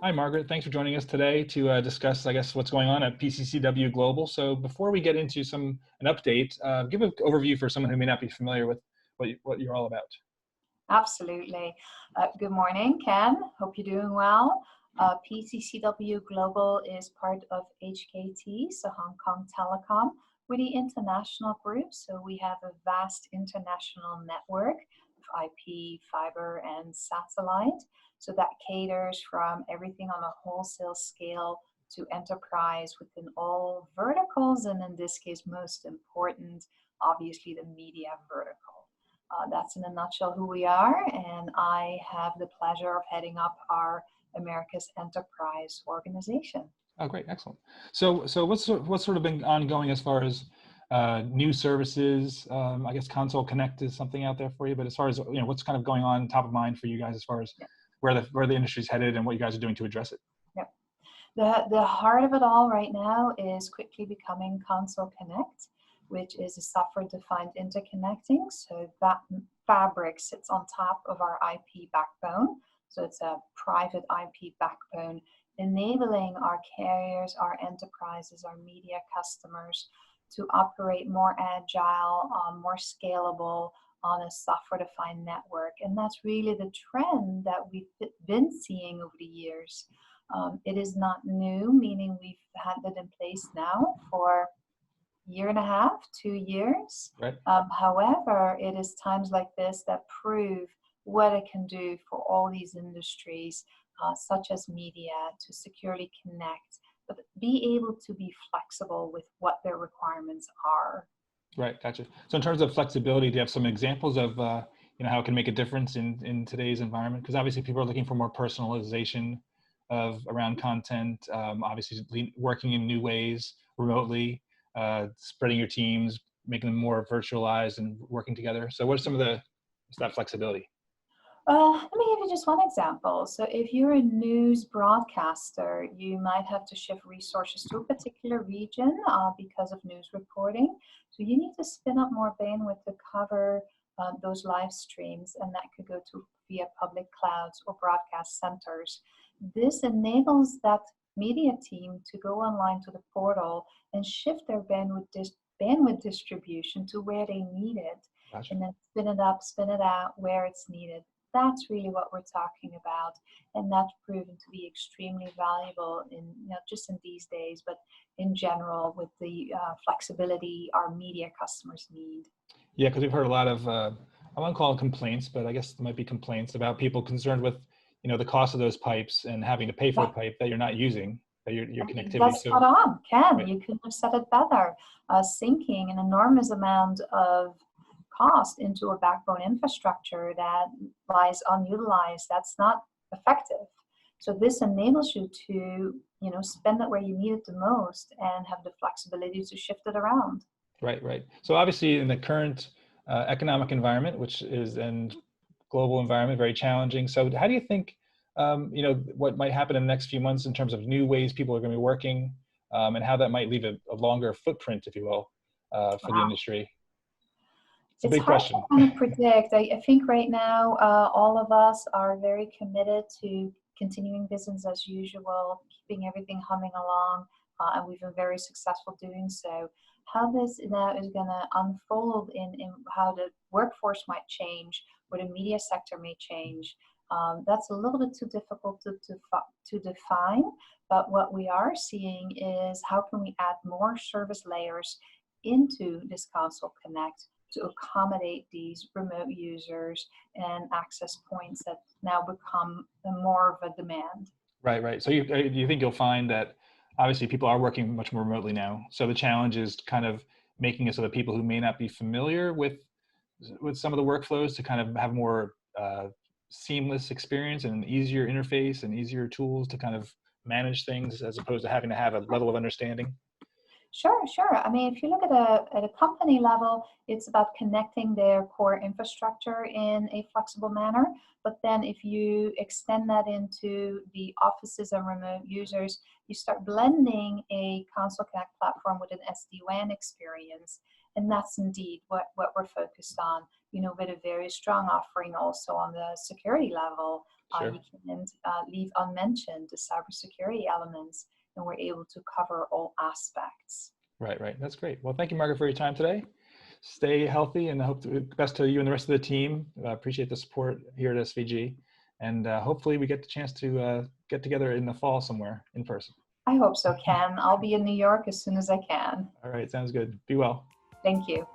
Hi, Margaret. Thanks for joining us today to discuss, I guess, what's going on at PCCW Global. So before we get into an update, give an overview for someone who may not be familiar with what you're all about. Absolutely. Good morning, Ken. Hope you're doing well. PCCW Global is part of HKT, so Hong Kong Telecom. We're the international group, so we have a vast international network of IP, fiber, and satellite. So that caters from everything on a wholesale scale to enterprise within all verticals, and in this case, most important, obviously, the media vertical. That's in a nutshell who we are, and I have the pleasure of heading up our America's Enterprise organization. Oh, great, excellent. So what's sort of been ongoing as far as new services? I guess Console Connect is something out there for you, but as far as what's kind of going on top of mind for you guys as far as where the industry's headed and what you guys are doing to address it? The heart of it all right now is quickly becoming Console Connect, which is a software-defined interconnecting. So that fabric sits on top of our IP backbone. So it's a private IP backbone, enabling our carriers, our enterprises, our media customers to operate more agile, more scalable on a software-defined network. And that's really the trend that we've been seeing over the years. It is not new, meaning we've had it in place now for year and a half, 2 years. Right. However, it is times like this that prove what it can do for all these industries, such as media, to securely connect, but be able to be flexible with what their requirements are. Right, gotcha. So in terms of flexibility, do you have some examples of how it can make a difference in today's environment? Because obviously people are looking for more personalization around content, obviously working in new ways remotely, spreading your teams, making them more virtualized and working together. So what's that flexibility? Let me give you just one example. So if you're a news broadcaster, you might have to shift resources to a particular region because of news reporting. So you need to spin up more bandwidth to cover those live streams, and that could go to via public clouds or broadcast centers. This enables that media team to go online to the portal and shift their bandwidth distribution to where they need it. Gotcha. And then spin it up, spin it out where it's needed. That's really what we're talking about, and that's proven to be extremely valuable in not just in these days, but in general with the flexibility our media customers need. Yeah, because we've heard a lot of I won't call it complaints, but I guess there might be complaints about people concerned with the cost of those pipes and having to pay for a pipe that you're not using, that your connectivity. That's spot on, Ken. Right. You couldn't have said it better. Sinking an enormous amount of cost into a backbone infrastructure that lies unutilized, that's not effective. So this enables you to, spend it where you need it the most and have the flexibility to shift it around. Right. So obviously in the current economic environment, which is and global environment, very challenging. So how do you think, what might happen in the next few months in terms of new ways people are going to be working and how that might leave a longer footprint, if you will, for the industry? It's a big question. Hard to predict. I think right now all of us are very committed to continuing business as usual, keeping everything humming along, and we've been very successful doing so. How this now is going to unfold in how the workforce might change, or the media sector may change, that's a little bit too difficult to define. But what we are seeing is how can we add more service layers into this Console Connect to accommodate these remote users and access points that now become more of a demand. Right. So you think you'll find that obviously people are working much more remotely now. So the challenge is kind of making it so that people who may not be familiar with some of the workflows to kind of have more seamless experience and an easier interface and easier tools to kind of manage things as opposed to having to have a level of understanding. Sure. I mean, if you look at a company level, it's about connecting their core infrastructure in a flexible manner. But then if you extend that into the offices and remote users, you start blending a Console Connect platform with an SD-WAN experience. And that's indeed what we're focused on, with a very strong offering also on the security level. Sure. You can't leave unmentioned the cybersecurity elements, and we're able to cover all aspects. Right. That's great. Well, thank you, Margaret, for your time today. Stay healthy, and I hope the best to you and the rest of the team. Appreciate the support here at SVG, and hopefully we get the chance to get together in the fall somewhere in person. I hope so, Ken. I'll be in New York as soon as I can. All right, sounds good. Be well. Thank you.